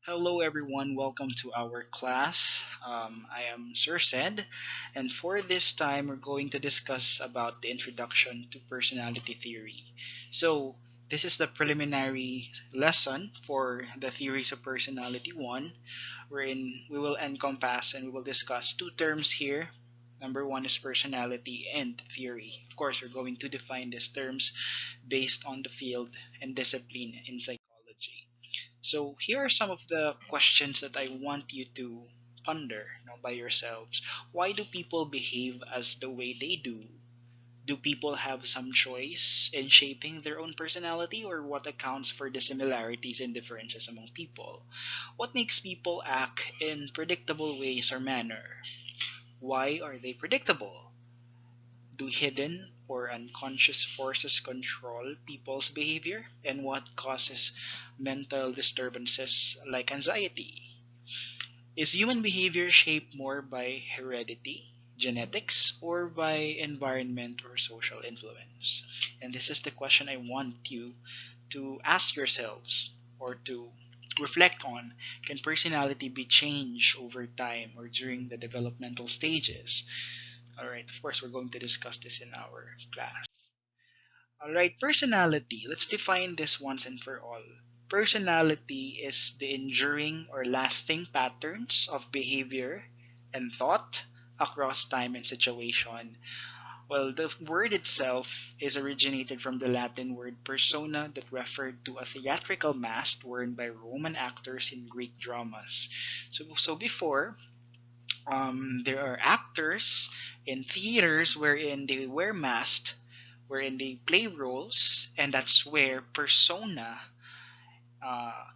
Hello, everyone. Welcome to our class. I am Sir Ced, and for this time, we're going to discuss about the introduction to personality theory. So, this is the preliminary lesson for the theories of personality one, wherein we will encompass and we will discuss two terms here. Number one is personality and theory. Of course, we're going to define these terms based on the field and discipline in psychology. So here are some of the questions that I want you to ponder, by yourselves. Why do people behave as the way they do? Do people have some choice in shaping their own personality, or what accounts for the similarities and differences among people? What makes people act in predictable ways or manner? Why are they predictable? Do hidden or unconscious forces control people's behavior? And what causes mental disturbances like anxiety? Is human behavior shaped more by heredity, genetics, or by environment or social influence? And this is the question I want you to ask yourselves or to reflect on. Can personality be changed over time or during the developmental stages? All right, of course, we're going to discuss this in our class. All right, personality. Let's define this once and for all. Personality is the enduring or lasting patterns of behavior and thought across time and situation. Well, the word itself is originated from the Latin word persona that referred to a theatrical mask worn by Roman actors in Greek dramas. So before, there are actors in theaters wherein they wear masks, wherein they play roles, and that's where persona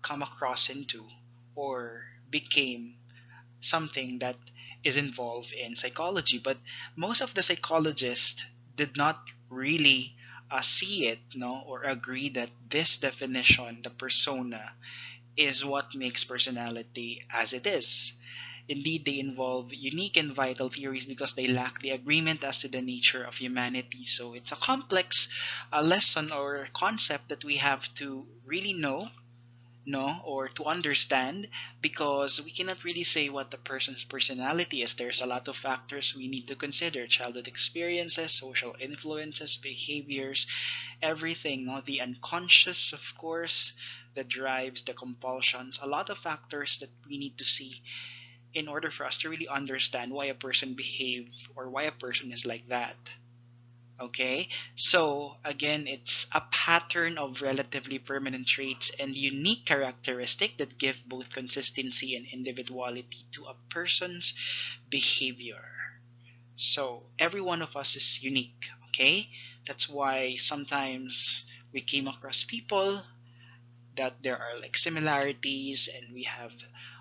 come across into or became something that is involved in psychology. But most of the psychologists did not really see it, no, or agree that this definition, the persona, is what makes personality as it is. Indeed, they involve unique and vital theories because they lack the agreement as to the nature of humanity. So it's a complex lesson or concept that we have to really know, or to understand, because we cannot really say what the person's personality is. There's a lot of factors we need to consider: childhood experiences, social influences, behaviors, everything. No? The unconscious, of course, the drives, the compulsions, a lot of factors that we need to see in order for us to really understand why a person behaves or why a person is like that. Okay, so again, it's a pattern of relatively permanent traits and unique characteristic that give both consistency and individuality to a person's behavior. So every one of us is unique. Okay, that's why sometimes we came across people that there are like similarities, and we have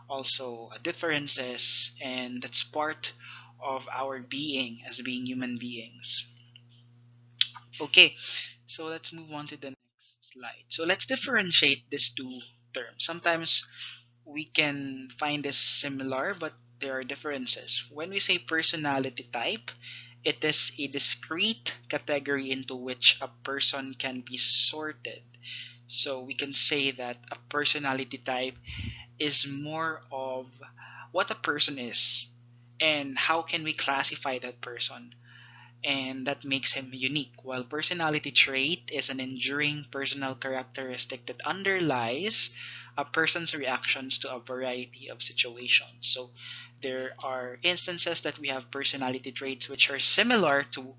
also differences, and that's part of our being as being human beings. Okay, so let's move on to the next slide. So let's differentiate these two terms. Sometimes we can find this similar, but there are differences. When we say personality type, it is a discrete category into which a person can be sorted. So we can say that a personality type is more of what a person is and how can we classify that person, and that makes him unique. While personality trait is an enduring personal characteristic that underlies a person's reactions to a variety of situations. So there are instances that we have personality traits which are similar to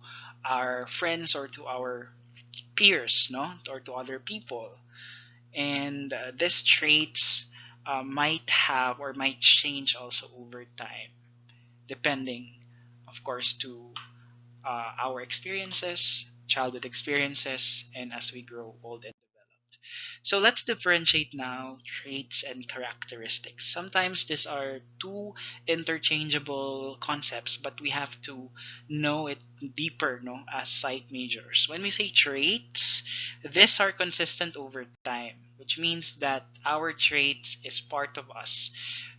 our friends or to our peers, no, or to other people, and these traits might have or might change also over time, depending, of course, to our experiences, childhood experiences, and as we grow old and developed. So let's differentiate now traits and characteristics. Sometimes these are two interchangeable concepts, but we have to know it deeper, no, as psych majors. When we say traits, these are consistent over time, which means that our traits is part of us.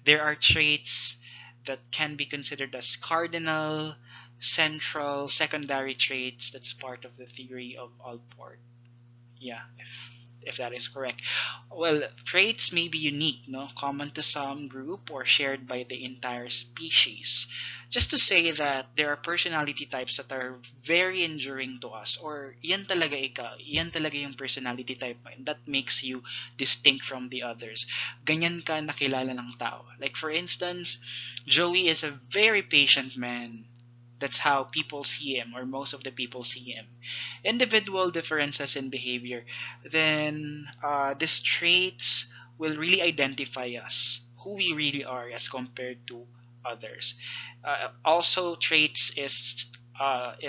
There are traits that can be considered as cardinal, central, secondary traits. That's part of the theory of Allport. Yeah, if that is correct. Well, traits may be unique, no, common to some group or shared by the entire species. Just to say that there are personality types that are very enduring to us, or yan talaga ikaw, yan talaga yung personality type mo, and that makes you distinct from the others. Ganyan ka nakilala ng tao. Like for instance, Joey is a very patient man. That's how people see him, or most of the people see him. Individual differences in behavior, then these traits will really identify us, who we really are as compared to others. Also, traits is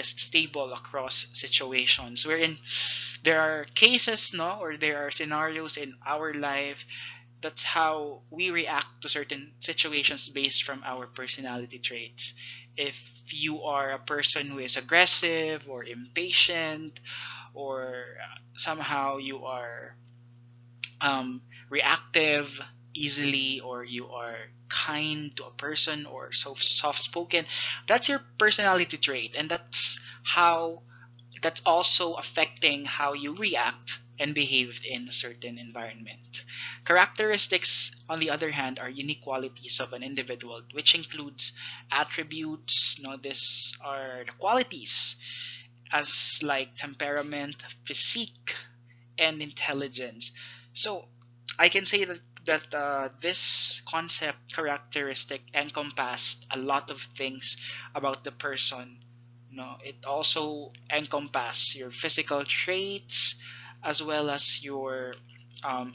stable across situations, wherein there are cases, no, or there are scenarios in our life. That's how we react to certain situations based from our personality traits. If you are a person who is aggressive or impatient, or somehow you are reactive easily, or you are kind to a person or so soft spoken, that's your personality trait, and that's also affecting how you react and behave in a certain environment. Characteristics, on the other hand, are unique qualities of an individual, which includes attributes. No, these are the qualities as like temperament, physique, and intelligence. So I can say that this concept characteristic encompassed a lot of things about the person. No, it also encompasses your physical traits as well as your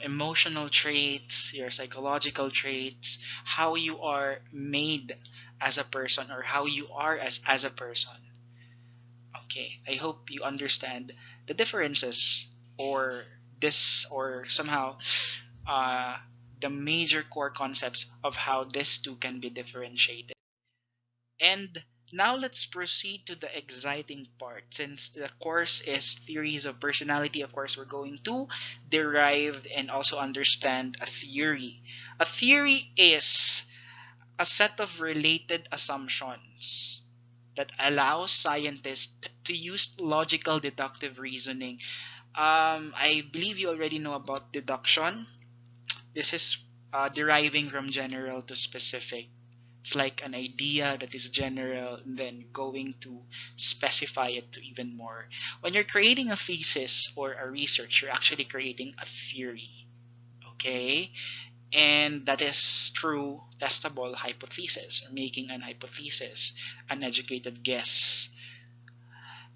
emotional traits, your psychological traits, how you are made as a person, or how you are as a person. Okay, I hope you understand the differences, or this, or somehow uh, the major core concepts of how these two can be differentiated. And now let's proceed to the exciting part. Since the course is theories of personality, of course, we're going to derive and also understand a theory. A theory is a set of related assumptions that allows scientists to use logical deductive reasoning. I believe you already know about deduction. This is deriving from general to specific. It's like an idea that is general and then going to specify it to even more. When you're creating a thesis or a research, you're actually creating a theory. Okay? And that is through testable hypothesis, or making an hypothesis, an educated guess.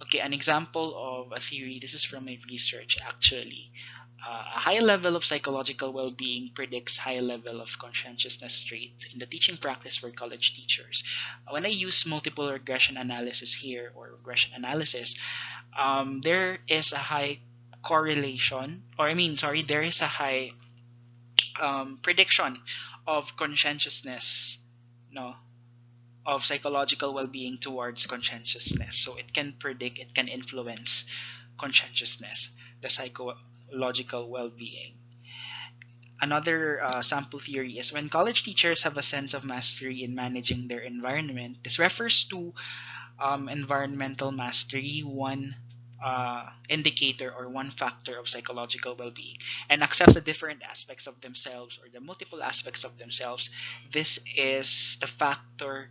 Okay, an example of a theory, this is from my research actually. A high level of psychological well-being predicts high level of conscientiousness trait in the teaching practice for college teachers. When I use multiple regression analysis here, or regression analysis, there is a high correlation, or I mean, sorry, there is a high prediction of conscientiousness, no, of psychological well-being towards conscientiousness. So it can predict, it can influence conscientiousness, the psychological well-being. Another sample theory is when college teachers have a sense of mastery in managing their environment. This refers to environmental mastery, one indicator or one factor of psychological well-being, and accepts the different aspects of themselves, or the multiple aspects of themselves. This is the factor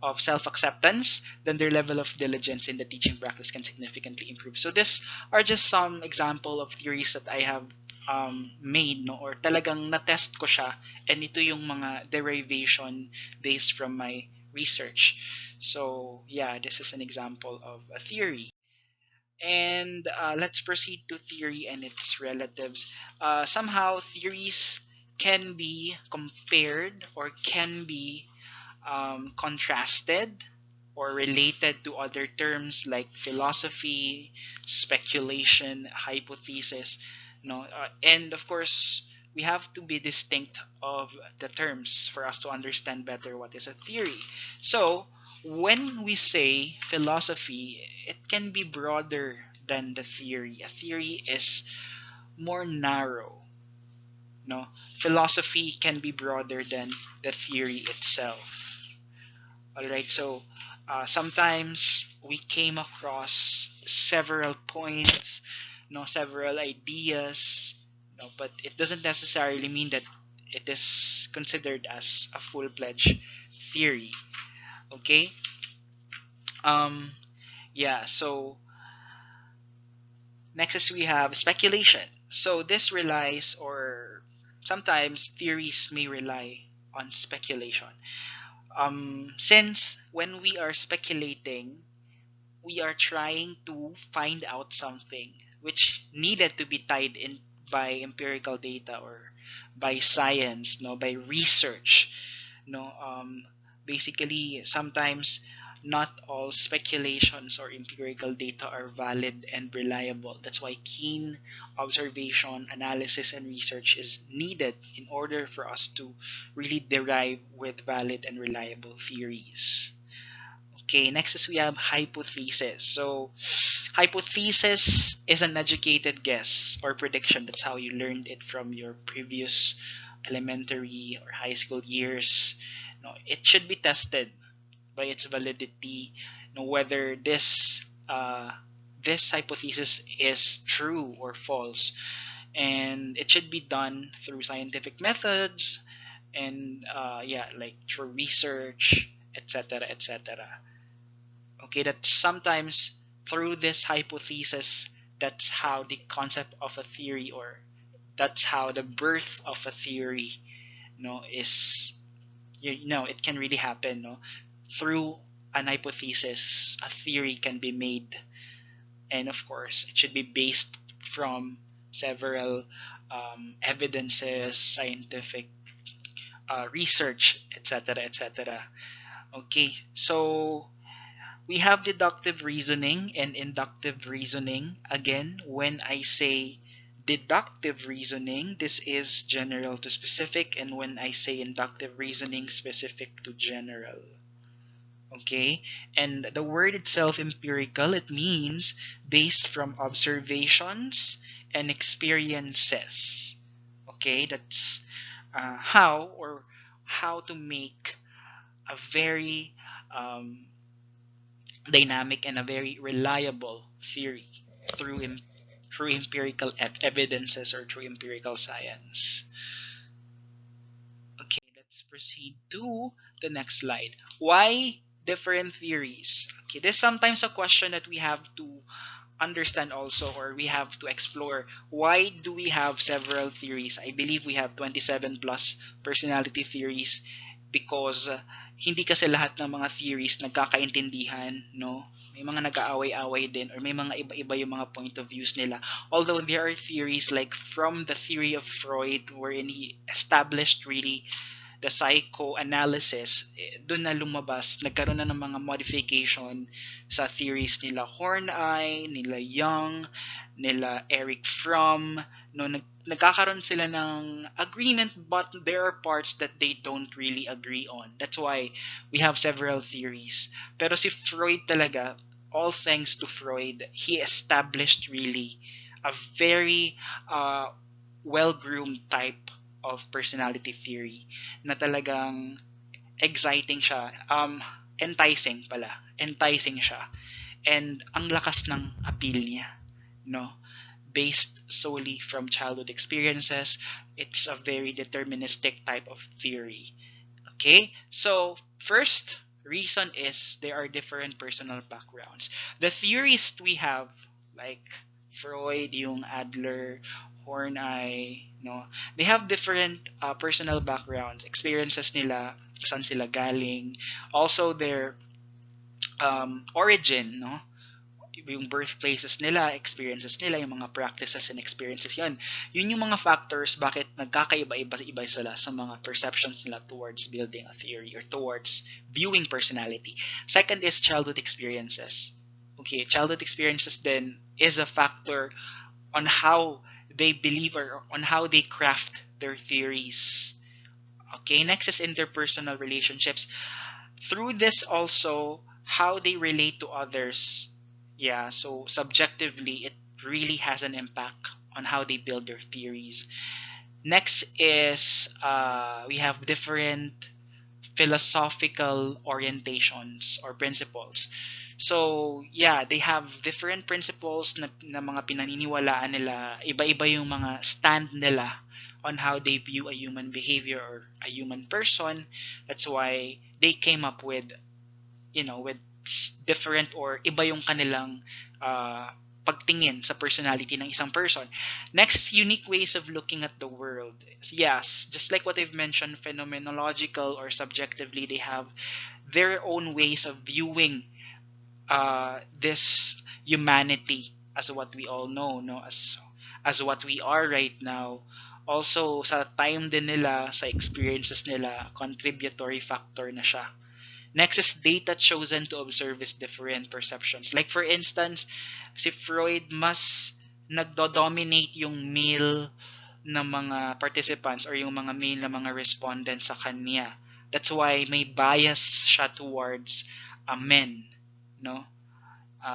of self-acceptance. Then their level of diligence in the teaching practice can significantly improve. So these are just some example of theories that I have made, no, or talagang na-test ko siya, and ito yung mga derivation based from my research. So yeah, this is an example of a theory. And let's proceed to theory and its relatives. Somehow theories can be compared, or can be contrasted or related to other terms like philosophy, speculation, hypothesis. No, and of course, we have to be distinct of the terms for us to understand better what is a theory. So, when we say philosophy, it can be broader than the theory. A theory is more narrow. No, philosophy can be broader than the theory itself. All right, so sometimes we came across several points, no, several ideas No, but it doesn't necessarily mean that it is considered as a full-fledged theory. Okay. Um. Yeah. So next is we have speculation. So this relies, or sometimes theories may rely on speculation. Since when we are speculating, we are trying to find out something which needed to be tied in by empirical data or by science, no, by research, no. Basically, sometimes not all speculations or empirical data are valid and reliable. That's why keen observation, analysis, and research is needed in order for us to really derive with valid and reliable theories. Okay, next is we have hypothesis. So, hypothesis is an educated guess or prediction. That's how you learned it from your previous elementary or high school years. No, it should be tested by its validity. No, whether this hypothesis is true or false, and it should be done through scientific methods and yeah, like through research, etc., etc. Okay, that sometimes through this hypothesis, that's how the concept of a theory, or that's how the birth of a theory, is, it can really happen, through an hypothesis a theory can be made. And of course it should be based from several evidences, scientific research, etc., etc. Okay, so we have deductive reasoning and inductive reasoning. Again, when I say deductive reasoning, this is general to specific, and when I say inductive reasoning, specific to general. Okay, and the word itself, empirical, it means based from observations and experiences. Okay, that's how to make a very um, dynamic and a very reliable theory through through empirical evidences or through empirical science. Okay, let's proceed to the next slide. Why different theories? Okay, this is sometimes a question that we have to understand also, or we have to explore. Why do we have several theories? I believe we have 27 plus personality theories because hindi kasi lahat ng mga theories nagkakaintindihan, no? May mga nag-aaway-away din, or may mga iba-iba yung mga point of views nila. Although there are theories like from the theory of Freud, wherein he established really the psychoanalysis, doon na lumabas, nagkaroon na ng mga modification sa theories nila Horney, nila Young, nila Eric Fromm. No, nagkakaroon sila ng agreement, but there are parts that they don't really agree on. That's why we have several theories. Pero si Freud talaga, all thanks to Freud, he established really a very well-groomed type of personality theory na talagang exciting siya, enticing pala, enticing siya, and ang lakas ng appeal niya, no? Based solely from childhood experiences, it's a very deterministic type of theory. Okay, so first reason is there are different personal backgrounds. The theorists we have, like Freud, Jung, Adler, Horney, no, they have different personal backgrounds, experiences nila, saan sila galing, also their origin, no, yung birthplaces nila, experiences nila, yung mga practices and experiences yan. Yun yung mga factors bakit nagkakaiba-iba sila sa mga perceptions nila towards building a theory or towards viewing personality. Second is childhood experiences. Okay, childhood experiences then is a factor on how they believe or on how they craft their theories. Okay, next is interpersonal relationships. Through this also, how they relate to others. Yeah, so subjectively, it really has an impact on how they build their theories. Next is we have different philosophical orientations or principles. So, yeah, they have different principles na mga pinaniniwalaan nila. Iba-iba yung mga stand nila on how they view a human behavior or a human person. That's why they came up with, with different or iba yung kanilang pagtingin sa personality ng isang person. Next is unique ways of looking at the world. Yes, just like what I've mentioned, phenomenological or subjectively, they have their own ways of viewing this humanity as what we all know, no, as what we are right now. Also sa time din nila, sa experiences nila, contributory factor na siya. Next is data chosen to observe is different perceptions. Like for instance, si Freud mas nagdo-dominate yung male na mga participants or yung mga male na mga respondents sa kanya. That's why may bias siya towards men, no?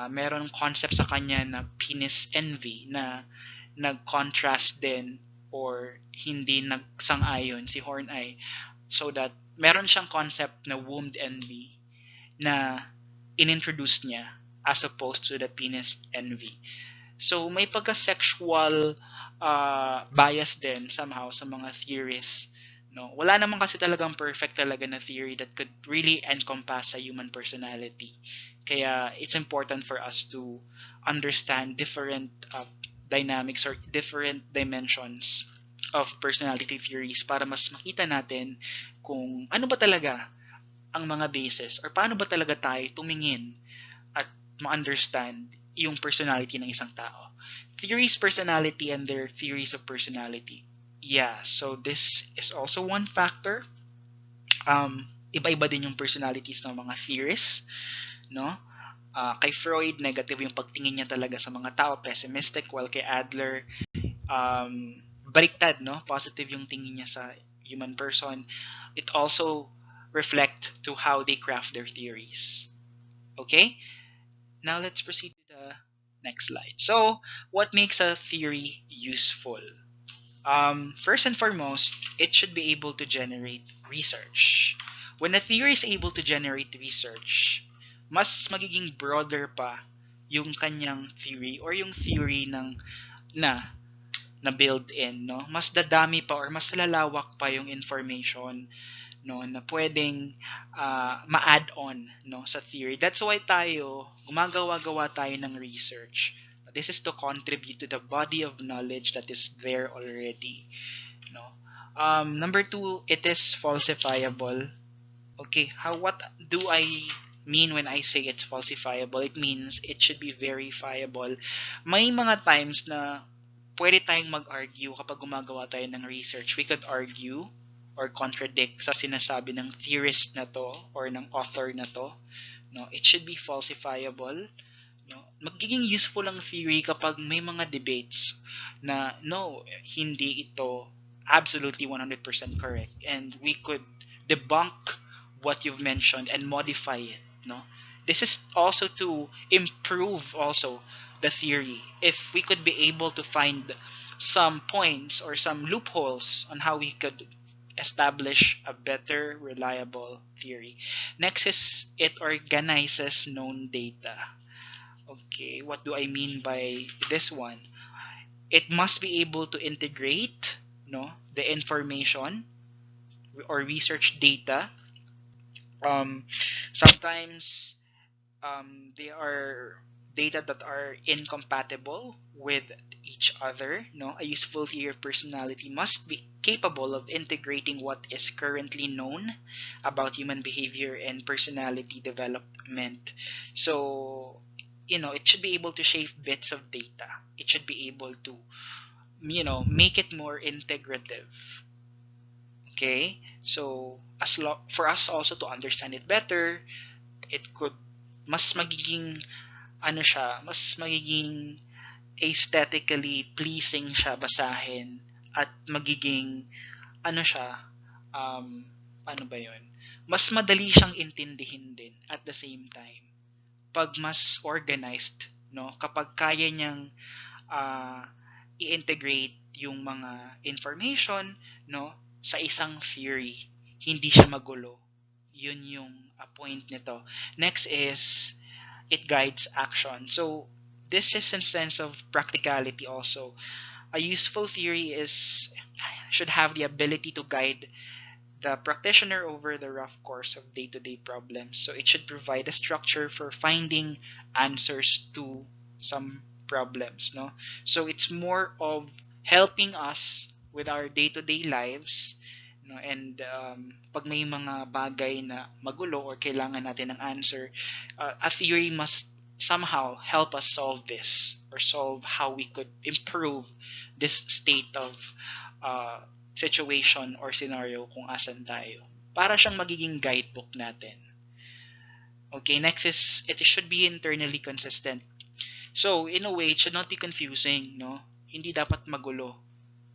Meron concept sa kanya na penis envy na nag-contrast din or hindi nagsang-ayon si Horneye, so that meron siyang concept na womb envy na inintroduce niya as opposed to the penis envy. So may pagka-sexual bias din somehow sa mga theories. No, wala naman kasi talagang perfect talaga na theory that could really encompass a human personality. Kaya it's important for us to understand different dynamics or different dimensions of personality theories para mas makita natin kung ano ba talaga ang mga basis or paano ba talaga tayo tumingin at ma-understand yung personality ng isang tao. Theories, personality, and their theories of personality. Yeah, so this is also one factor. Iba-iba din yung personalities ng mga theorists, no? Kay Freud, negative yung pagtingin niya talaga sa mga tao, pessimistic, while kay Adler, baliktad, no? Positive yung tingin niya sa human person. It also reflect to how they craft their theories. Okay? Now let's proceed to the next slide. So, what makes a theory useful? First and foremost, it should be able to generate research. When a theory is able to generate research, mas magiging broader pa yung kanyang theory or yung theory ng na build in, no? Mas dadami pa or mas lalawak pa yung information, no, na pwedeng ma-add on, no, sa theory. That's why tayo gumagawa-gawa tayo ng research. This is to contribute to the body of knowledge that is there already, no. Number 2, it is falsifiable. Okay, what do I mean when I say it's falsifiable? It means it should be verifiable. May mga times na pwede tayong mag-argue kapag gumagawa tayo ng research. We could argue or contradict sa sinasabi ng theorist na to or ng author na to. No, it should be falsifiable. No, magiging useful ang theory kapag may mga debates na no, hindi ito absolutely 100% correct, and we could debunk what you've mentioned and modify it, no. This is also to improve also the theory. If we could be able to find some points or some loopholes on how we could establish a better reliable theory. Next is it organizes known data. Okay, what do I mean by this one? It must be able to integrate, no, the information or research data. Sometimes they are data that are incompatible with each other. No, a useful theory of personality must be capable of integrating what is currently known about human behavior and personality development. So, it should be able to shave bits of data. It should be able to, make it more integrative. Okay? So, for us also to understand it better, it could mas magiging mas magiging aesthetically pleasing siya basahin at magiging paano ba 'yon? Mas madali siyang intindihin din at the same time pag mas organized, no? Kapag kaya niyang i-integrate yung mga information, no, sa isang theory, hindi siya magulo. Yun yung point nito. Next is it guides action. So this is a sense of practicality also. A useful theory should have the ability to guide the practitioner over the rough course of day-to-day problems. So it should provide a structure for finding answers to some problems, no? So it's more of helping us with our day-to-day lives, no? And pag may mga bagay na magulo or kailangan natin ng answer, a theory must somehow help us solve this or solve how we could improve this state of uh, situation or scenario kung asan tayo. Para siyang magiging guidebook natin. Okay, next is it should be internally consistent. So, in a way, it should not be confusing, no? Hindi dapat magulo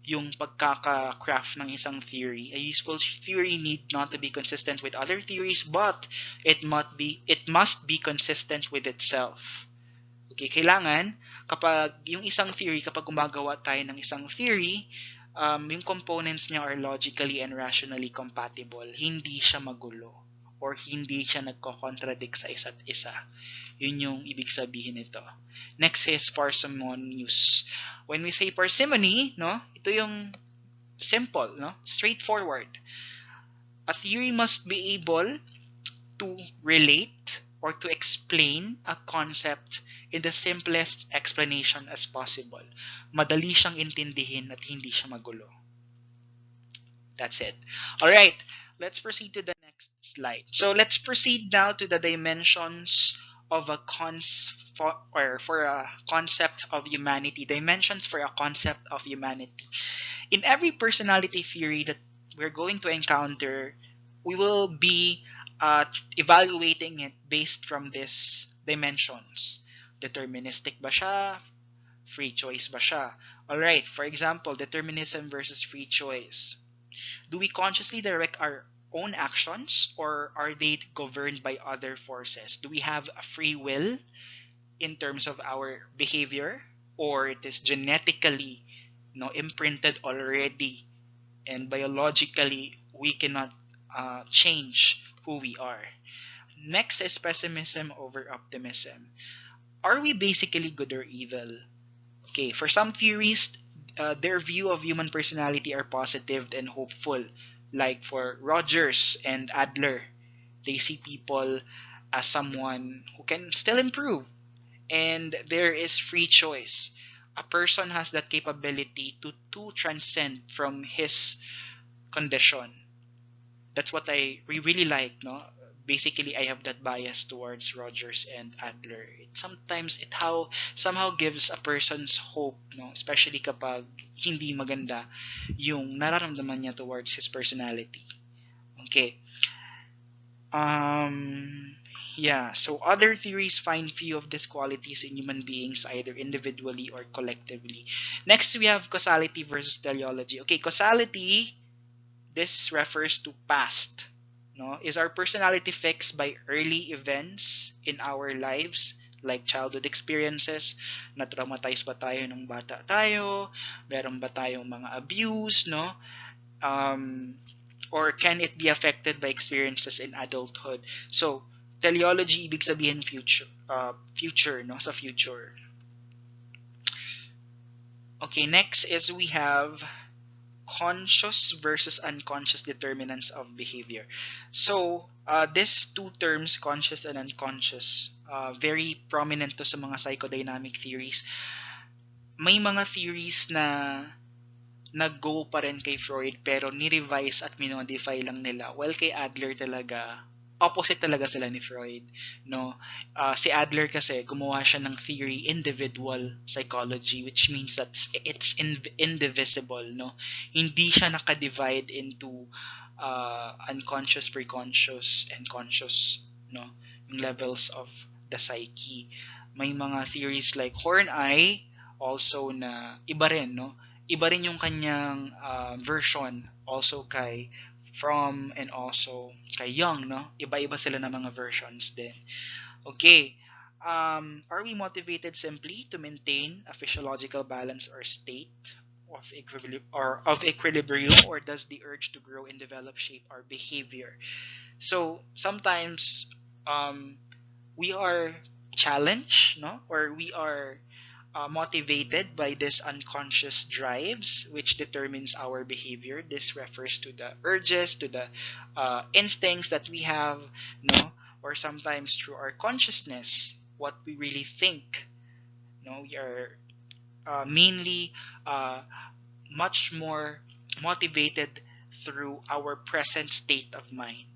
yung pagkaka-craft ng isang theory. A useful theory need not to be consistent with other theories, but it must be consistent with itself. Okay, kailangan kapag yung isang theory, kapag gumagawa tayo ng isang theory, yung components niya are logically and rationally compatible. Hindi siya magulo or hindi siya nagko-contradict sa isa't isa. Yun yung ibig sabihin nito. Next is parsimonious. When we say parsimony, no, ito yung simple, no, straightforward. A theory must be able to relate or to explain a concept in the simplest explanation as possible. Madali siyang intindihin at hindi siya magulo. That's it. All right, let's proceed to the next slide. So let's proceed now to the dimensions of a for a concept of humanity. Dimensions for a concept of humanity. In every personality theory that we're going to encounter, we will be evaluating it based from these dimensions. Deterministic ba siya? Free choice ba siya? Alright, for example, determinism versus free choice. Do we consciously direct our own actions or are they governed by other forces? Do we have a free will in terms of our behavior or it is genetically imprinted already and biologically we cannot change who we are? Next is pessimism over optimism. Are we basically good or evil? Okay, for some theories, their view of human personality are positive and hopeful. Like for Rogers and Adler, they see people as someone who can still improve. And there is free choice. A person has that capability to transcend from his condition. That's what we really like, no? Basically, I have that bias towards Rogers and Adler. It somehow gives a person's hope, no? Especially kapag hindi maganda yung nararamdaman niya towards his personality. Okay. Yeah, so other theories find few of these qualities in human beings either individually or collectively. Next, we have causality versus teleology. Okay, causality, this refers to past. No? Is our personality fixed by early events in our lives, like childhood experiences? Na-traumatize ba tayo nung bata tayo? Meron ba tayong mga abuse? No? Or can it be affected by experiences in adulthood? So, teleology, ibig sabihin future, no? Sa future. Okay, next is we have conscious versus unconscious determinants of behavior. So, these two terms, conscious and unconscious, very prominent to sa mga psychodynamic theories. May mga theories na nag-go pa rin kay Freud pero ni-revise at minodify lang nila. Well, kay Adler talaga, opposite talaga sila ni Freud. No? Si Adler kasi gumawa siya ng theory individual psychology, which means that it's indivisible. No? Hindi siya naka-divide into unconscious, preconscious, and conscious, no? Yung levels of the psyche. May mga theories like Horney also na iba rin, no? Iba rin yung kanyang version also kay Fromm and also kay Jung, no? Iba-iba sila ng mga versions din. Okay. Are we motivated simply to maintain a physiological balance or state of equilibrium, or does the urge to grow and develop shape our behavior? So sometimes we are challenged, no, or we are motivated by these unconscious drives which determines our behavior. This refers to the urges, to the instincts that we have, no, or sometimes through our consciousness, what we really think. No, we are mainly uh, much more motivated through our present state of mind.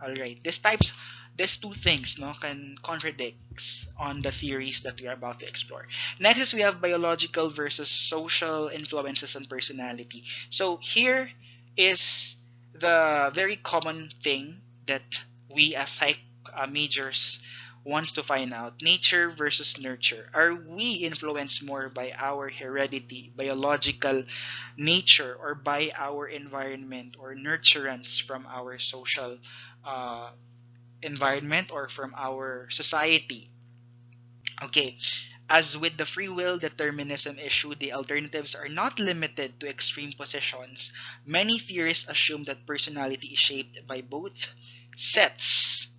All right, these two things, no, can contradicts on the theories that we are about to explore. Next is we have biological versus social influences on personality. So here is the very common thing that we as psych majors wants to find out: nature versus nurture. Are we influenced more by our heredity, biological nature, or by our environment or nurturance from our social uh, environment or from our society? Okay, as with the free will determinism issue, the alternatives are not limited to extreme positions. Many theorists assume that personality is shaped by both sets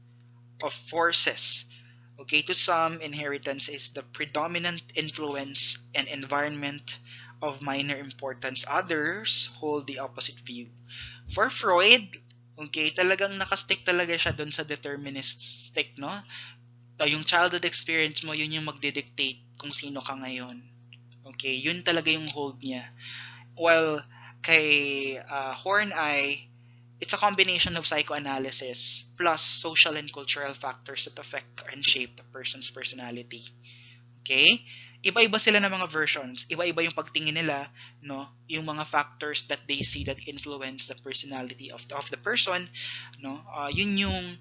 of forces. Okay, to some, inheritance is the predominant influence and environment of minor importance. Others hold the opposite view. For Freud, okay, talagang nakastick talaga siya dun sa deterministic, no? Yung childhood experience mo, yun yung magdidictate kung sino ka ngayon. Okay, yun talaga yung hold niya. While kay Horneye, it's a combination of psychoanalysis plus social and cultural factors that affect and shape a person's personality. Okay? Iba-iba sila ng mga versions. Iba-iba yung pagtingin nila, no? Yung mga factors that they see that influence the personality of the person, no? Yun yung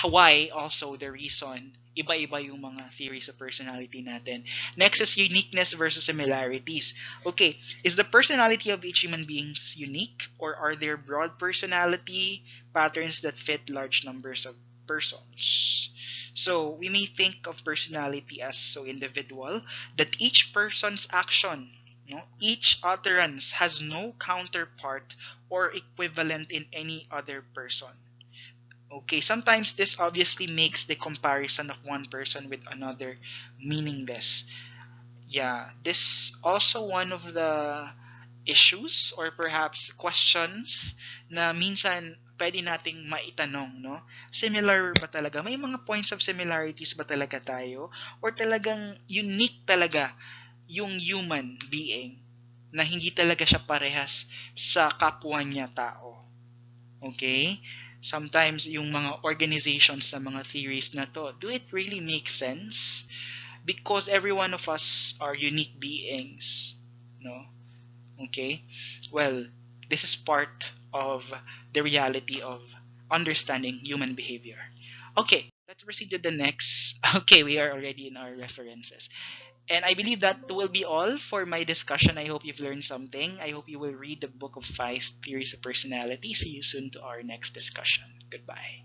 why also the reason iba-iba yung mga theories of personality natin. Next is uniqueness versus similarities. Okay, is the personality of each human being unique, or are there broad personality patterns that fit large numbers of persons? So we may think of personality as so individual that each person's action, no, each utterance has no counterpart or equivalent in any other person. Okay, sometimes this obviously makes the comparison of one person with another meaningless. Yeah, this also one of the issues or perhaps questions na minsan pwede nating maitanong, no? Similar ba talaga? May mga points of similarities ba talaga tayo? Or talagang unique talaga yung human being na hindi talaga siya parehas sa kapwa niya tao? Okay? Sometimes yung mga organizations sa mga theories na to, do it really make sense? Because every one of us are unique beings, no? Okay? Well, this is part of the reality of understanding human behavior. Okay, let's proceed to the next. Okay, we are already in our references. And I believe that will be all for my discussion. I hope you've learned something. I hope you will read the book of Feist, Theories of Personality. See you soon to our next discussion. Goodbye.